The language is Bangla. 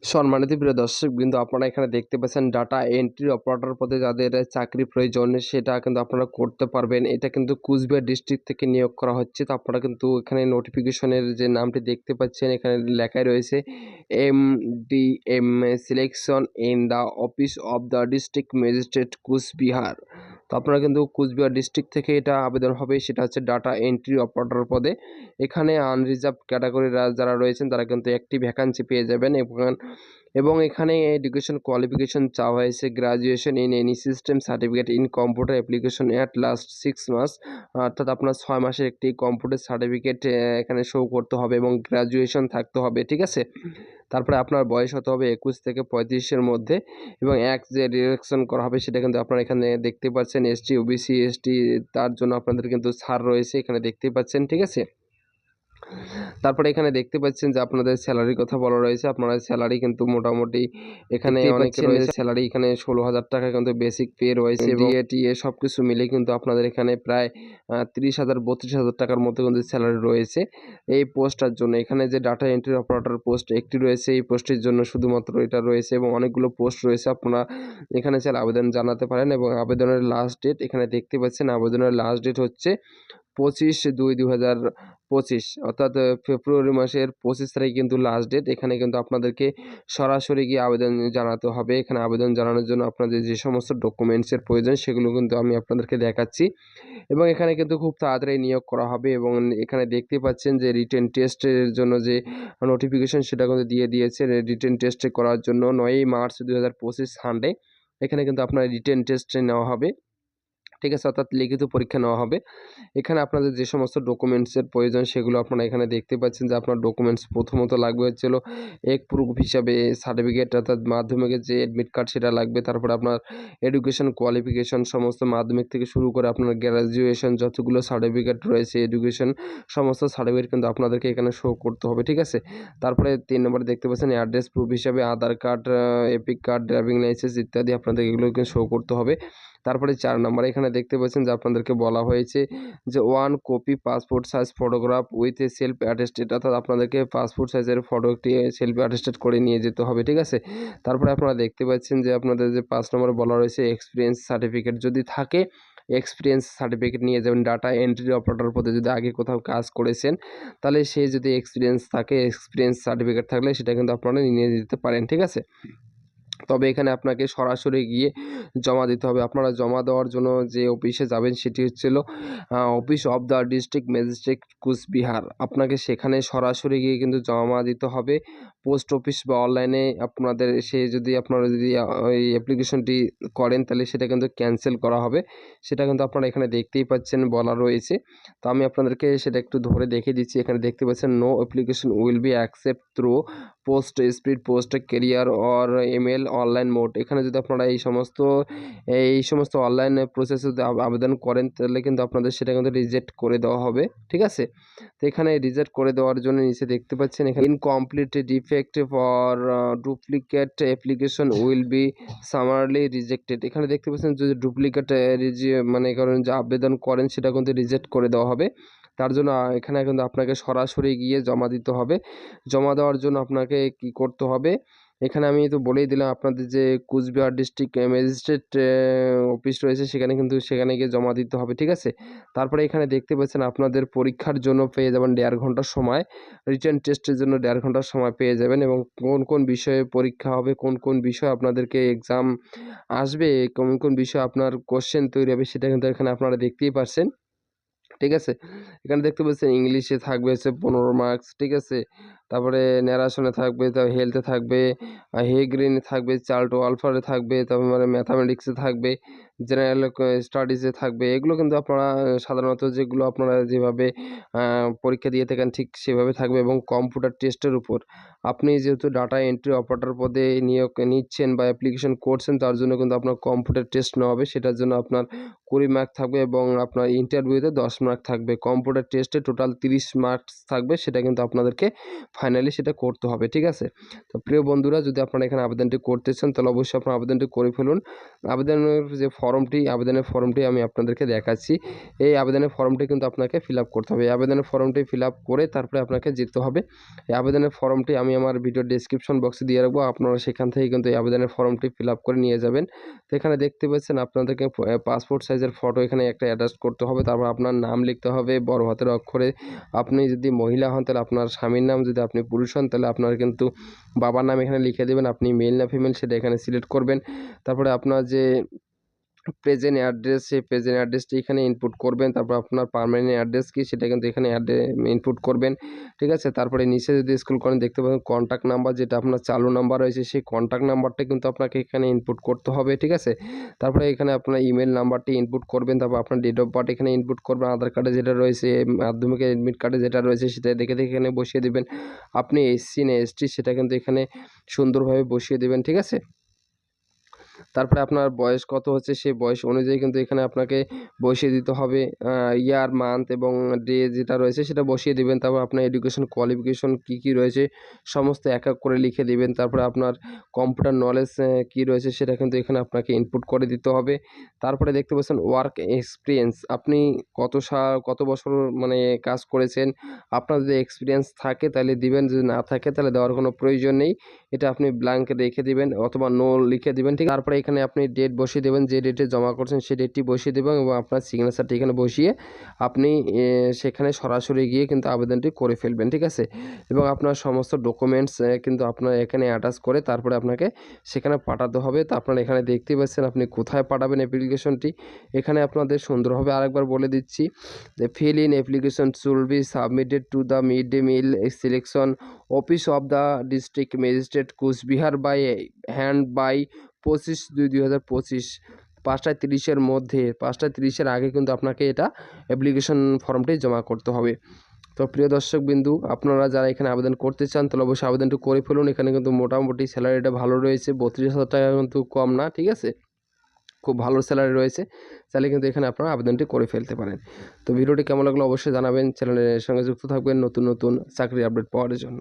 সম্মানিত প্রিয় দর্শকবৃন্দ, আপনারা এখানে দেখতে পাচ্ছেন ডাটা এন্ট্রি অপারেটর পদে যাদের চাকরি প্রয়োজন সেটা কিন্তু আপনারা করতে পারবেন। এটা কিন্তু কুচবিহার ডিস্ট্রিক্ট থেকে নিয়োগ করা হচ্ছে। তো আপনারা কিন্তু এখানে নোটিফিকেশনের যে নামটি দেখতে পাচ্ছেন এখানে লেখাই রয়েছে MDM selection in the office of the district magistrate Coochbehar. তো আপনারা কিন্তু কুচবিহার ডিস্ট্রিক্ট থেকে এটা আবেদন হবে, সেটা হচ্ছে ডাটা এন্ট্রি অপারেটর পদে। এখানে আনরিজার্ভ ক্যাটাগরির যারা রয়েছেন তারা কিন্তু একটি ভ্যাকান্সি পেয়ে যাবেন এবং এখানে এডুকেশন কোয়ালিফিকেশন চাওয়া হয়েছে graduation in any system certificate in computer application at last 6 মাস, অর্থাৎ আপনার 6 মাসের একটি কম্পিউটার সার্টিফিকেট এখানে শো করতে হবে এবং গ্র্যাজুয়েশন থাকতে হবে, ঠিক আছে। তারপরে আপনার বয়স হতে হবে 21 থেকে 35-এর মধ্যে এবং যে ডিরেকশন করা হবে সেটা কিন্তু আপনারা এখানে দেখতে পাচ্ছেন। ST OBC ST তার জন্য আপনাদের কিন্তু ছাড় রয়েছে, এখানে দেখতেই পাচ্ছেন, ঠিক আছে। তারপরে এখানে দেখতে পাচ্ছেন যে আপনাদের স্যালারির কথা বলা রয়েছে। আপনারা স্যালারি কিন্তু মোটামুটি এখানে অনেকে রয়েছে, স্যালারি এখানে 16,000 টাকা কিন্তু বেসিক পে রয়েছে এবং DA সব কিছু মিলে কিন্তু আপনাদের এখানে প্রায় 30,000-32,000 টাকার মতো কিন্তু স্যালারি রয়েছে এই পোস্টটার জন্য। এখানে যে ডাটা এন্ট্রি অপারেটর পোস্ট একটি রয়েছে, এই পোস্টের জন্য শুধুমাত্র এটা রয়েছে এবং অনেকগুলো পোস্ট রয়েছে। আপনারা এখানে চাইলে আবেদন জানাতে পারেন এবং আবেদনের লাস্ট ডেট এখানে দেখতে পাচ্ছেন। আবেদনের লাস্ট ডেট হচ্ছে 25/2/2025, অর্থাৎ ফেব্রুয়ারি মাসের 25 তারিখ কিন্তু লাস্ট ডেট। এখানে কিন্তু আপনাদেরকে সরাসরি গিয়ে আবেদন জানাতে হবে। এখানে আবেদন জানানোর জন্য আপনাদের যে সমস্ত ডকুমেন্টসের প্রয়োজন সেগুলো কিন্তু আমি আপনাদেরকে দেখাচ্ছি এবং এখানে কিন্তু খুব তাড়াতাড়ি নিয়োগ করা হবে এবং এখানে দেখতে পাচ্ছেন যে রিটেন টেস্টের জন্য যে নোটিফিকেশন সেটা কিন্তু দিয়ে দিয়েছে। রিটেন টেস্ট করার জন্য 9ই মার্চ 2025 সানডে এখানে কিন্তু আপনার রিটেন টেস্ট নেওয়া হবে, ঠিক আছে, অর্থাৎ লিখিত পরীক্ষা নেওয়া হবে। এখানে আপনাদের যে সমস্ত ডকুমেন্টসের প্রয়োজন সেগুলো আপনারা এখানে দেখতে পাচ্ছেন যে আপনার ডকুমেন্টস প্রথমত লাগবে হচ্ছিল এক প্রুফ হিসাবে সার্টিফিকেট, অর্থাৎ মাধ্যমিকের যে অ্যাডমিট কার্ড সেটা লাগবে। তারপরে আপনার এডুকেশন কোয়ালিফিকেশন সমস্ত মাধ্যমিক থেকে শুরু করে আপনার গ্র্যাজুয়েশন যতগুলো সার্টিফিকেট রয়েছে এডুকেশন সমস্ত সার্টিফিকেট কিন্তু আপনাদেরকে এখানে শো করতে হবে, ঠিক আছে। তারপরে 3 নম্বরে দেখতে পাচ্ছেন অ্যাড্রেস প্রুফ হিসাবে Aadhaar card, EPIC card, driving licence ইত্যাদি আপনাদের এগুলোকে শো করতে হবে। তারপরে 4 নম্বরে এখানে দেখতে পাচ্ছেন যে আপনাদেরকে বলা হয়েছে যে 1 copy passport size photograph with a self attested, অর্থাৎ আপনাদেরকে পাসপোর্ট সাইজের ফটো একটি সেলফ অ্যাটেস্টেড করে নিয়ে যেতে হবে, ঠিক আছে। তারপরে আপনারা দেখতে পাচ্ছেন যে আপনাদের যে 5 নম্বরে বলা রয়েছে এক্সপিরিয়েন্স সার্টিফিকেট যদি থাকে এক্সপিরিয়েন্স সার্টিফিকেট নিয়ে যাবেন। ডাটা এন্ট্রি অপারেটর পদে যদি আগে কোথাও কাজ করেছেন তাহলে সে যদি এক্সপিরিয়েন্স থাকে, এক্সপিরিয়েন্স সার্টিফিকেট থাকলে সেটা কিন্তু আপনারা নিয়ে যেতে পারেন, ঠিক আছে। তবে এখানে আপনাকে সরাসরি গিয়ে জমা দিতে হবে। আপনারা জমা দেওয়ার জন্য যে অফিসে যাবেন সেটি হচ্ছিল office of the district magistrate Coochbehar. আপনাকে সেখানে সরাসরি গিয়ে কিন্তু জমা দিতে হবে। পোস্ট অফিস বা অনলাইনে আপনাদের আপনারা যদি ওই অ্যাপ্লিকেশনটি করেন তাহলে সেটা কিন্তু ক্যানসেল করা হবে। সেটা কিন্তু আপনারা এখানে দেখতেই পাচ্ছেন বলা রয়েছে। তো আমি আপনাদেরকে সেটা একটু ধরে দেখিয়ে দিচ্ছি। এখানে দেখতে পাচ্ছেন no application will be accept through post, speed post, carrier or email online mode. এখানে যদি আপনারা এই সমস্ত অনলাইন প্রসেসে যদি আবেদন করেন তাহলে কিন্তু আপনাদের সেটা কিন্তু রিজেক্ট করে দেওয়া হবে, ঠিক আছে। তো এখানে রিজেক্ট করে দেওয়ার জন্য নিচে দেখতে পাচ্ছেন এখানে incomplete, defective or duplicate application will B সামারলি rejected. এখানে দেখতে পাচ্ছেন যদি ডুপ্লিকেট মানে কারণ যে আবেদন করেন সেটা কিন্তু রিজেক্ট করে দেওয়া হবে। তার জন্য এখানে কিন্তু আপনাকে সরাসরি গিয়ে জমা দিতে হবে। জমা দেওয়ার জন্য আপনাকে কি করতে হবে, এখানে আমি তো বলেই দিলাম আপনাদের যে কুচবিহার ডিস্ট্রিক্ট ম্যাজিস্ট্রেট অফিস রয়েছে সেখানে গিয়ে জমা দিতে হবে, ঠিক আছে। তারপরে এখানে দেখতে পাচ্ছেন আপনাদের পরীক্ষার জন্য পেয়ে যাবেন 1.5 ঘন্টার সময়, রিটেন টেস্টের জন্য 1.5 ঘন্টার সময় পেয়ে যাবেন এবং কোন কোন বিষয়ে পরীক্ষা হবে, কোন কোন বিষয়ে আপনাদেরকে এক্সাম আসবে, কোন কোন বিষয়ে আপনার কোশ্চেন তৈরি হবে সেটা কিন্তু এখানে আপনারা দেখতেই পাচ্ছেন, ঠিক আছে। এখানে দেখতে পাচ্ছেন ইংলিশে থাকবে হচ্ছে 15 মার্কস, ঠিক আছে। তারপরে ন্যারেশনে থাকবে, তারপর হেলথে থাকবে, হেগ্রিনে থাকবে, চার্লট ওয়ালফারে থাকবে, তারপরে ম্যাথামেটিক্সে থাকবে, জেনারেল স্টাডিজে থাকবে। এগুলো কিন্তু আপনারা সাধারণত যেগুলো আপনারা যেভাবে পরীক্ষা দিয়ে থাকেন ঠিক সেভাবে থাকবে এবং কম্পিউটার টেস্টের উপর আপনি যেহেতু ডাটা এন্ট্রি অপারেটর পদে নিয়োগ নিচ্ছেন বা অ্যাপ্লিকেশন করছেন তার জন্য কিন্তু আপনার কম্পিউটার টেস্ট নেওয়া হবে। সেটার জন্য আপনার 20 মার্ক থাকবে এবং আপনার ইন্টারভিউতে 10 মার্ক থাকবে। কম্পিউটার টেস্টে টোটাল 30 মার্কস থাকবে, সেটা কিন্তু আপনাদেরকে ফাইনালি সেটা করতে হবে, ঠিক আছে? তো প্রিয় বন্ধুরা, যদি আপনারা এখানে আবেদনটি করতে চান তাহলে অবশ্যই আপনারা আবেদনটি করে ফেলুন। আবেদনের ফর্মটি আমি আপনাদেরকে দেখাচ্ছি। এই আবেদনের ফর্মটি কিন্তু আপনাকে ফিল আপ করতে হবে। এই আবেদনের ফর্মটি ফিল আপ করে তারপরে আপনাকে যেতে হবে। এই আবেদনের ফর্মটি আমি আমার ভিডিওর ডেসক্রিপশন বক্সে দিয়ে রাখবো, আপনারা সেখান থেকে কিন্তু এই আবেদনের ফর্মটি ফিল আপ করে নিয়ে যাবেন। তো এখানে দেখতে পাচ্ছেন আপনাদেরকে পাসপোর্ট সাইজের ফটো এখানে একটা অ্যাটাচ করতে হবে, তারপর আপনার নাম লিখতে হবে বড় হাতের অক্ষরে। আপনি যদি মহিলা হন তাহলে আপনার স্বামীর নাম, যদি আপনি পুরুষ হন তাহলে আপনার কিন্তু বাবার নাম এখানে লিখে দেবেন, আপনি মেল না ফিমেল সেটা এখানে সিলেক্ট করবেন। তারপরে আপনার যে প্রেজেন্ট অ্যাড্রেস, সেই প্রেজেন্ট অ্যাড্রেসটি এখানে ইনপুট করবেন। তারপর আপনার পার্মানেন্ট অ্যাড্রেস কি সেটা কিন্তু এখানে ইনপুট করবেন, ঠিক আছে? তারপরে নিচে যদি স্ক্রল করেন দেখতে পাবেন কন্ট্যাক্ট নাম্বার, যেটা আপনার চালু নাম্বার রয়েছে সেই কন্ট্যাক্ট নাম্বারটা কিন্তু আপনাকে এখানে ইনপুট করতে হবে, ঠিক আছে? তারপরে এখানে আপনার ইমেল নাম্বারটি ইনপুট করবেন, তারপর আপনার ডেট অফ বার্থ এখানে ইনপুট করবেন, আধার কার্ডে যেটা রয়েছে, মাধ্যমিকের এডমিট কার্ডে যেটা রয়েছে সেটা দেখে এখানে বসিয়ে দেবেন। আপনি এসসি না এসটি সেটা কিন্তু এখানে সুন্দরভাবে বসিয়ে দেবেন, ঠিক আছে? তারপরে আপনার বয়স কত হচ্ছে সেই বয়স অনুযায়ী কিন্তু এখানে আপনাকে বসিয়ে দিতে হবে। ইয়ার, মান্থ এবং ডে যেটা রয়েছে সেটা বসিয়ে দিবেন। তারপর আপনার এডুকেশন কোয়ালিফিকেশন কী রয়েছে সমস্ত এক এক করে লিখে দিবেন। তারপরে আপনার কম্পিউটার নলেজ কী রয়েছে সেটা কিন্তু এখানে আপনাকে ইনপুট করে দিতে হবে। তারপরে দেখতে পাচ্ছেন ওয়ার্ক এক্সপিরিয়েন্স, আপনি কত বছর মানে কাজ করেছেন। আপনার যদি এক্সপিরিয়েন্স থাকে তাহলে দিবেন, যদি না থাকে তাহলে দেওয়ার কোনো প্রয়োজন নেই। এটা আপনি ব্ল্যাঙ্ক রেখে দিবেন অথবা নো লিখে দিবেন, ঠিক? তারপরে এখানে আপনি ডেট বসিয়ে দেবেন, যে ডেটে জমা করছেন সেই ডেটটি বসিয়ে দেবেন এবং আপনার সিগনেচারটি এখানে বসিয়ে আপনি সেখানে সরাসরি গিয়ে কিন্তু আবেদনটি করে ফেলবেন, ঠিক আছে? এবং আপনার সমস্ত ডকুমেন্টস কিন্তু আপনার এখানে অ্যাটাচ করে তারপরে আপনাকে সেখানে পাঠাতে হবে। তো আপনারা এখানে দেখতেই পাচ্ছেন আপনি কোথায় পাঠাবেন অ্যাপ্লিকেশনটি। এখানে আপনাদের সুন্দরভাবে আরেকবার বলে দিচ্ছি যে fill in application should be submitted to the mid day meal selection office of the district magistrate Coochbehar by hand by 25/2/2025 5:30 মধ্যে, 5:30 আগে কিন্তু আপনাকে এটা অ্যাপ্লিকেশন ফর্মটি জমা করতে হবে। তো প্রিয় দর্শকবিন্দু, আপনারা যারা এখানে আবেদন করতে চান তাহলে অবশ্যই আবেদনটি করে ফেলুন। এখানে কিন্তু মোটামুটি স্যালারিটা ভালো রয়েছে, 32,000 টাকা কিন্তু কম না, ঠিক আছে? খুব ভালো স্যালারি রয়েছে, চাইলে কিন্তু এখানে আপনারা আবেদনটি করে ফেলতে পারেন। তো ভিডিওটি কেমন লাগলো অবশ্যই জানাবেন, চ্যানেলের সঙ্গে যুক্ত থাকবেন নতুন চাকরির আপডেট পাওয়ার জন্য।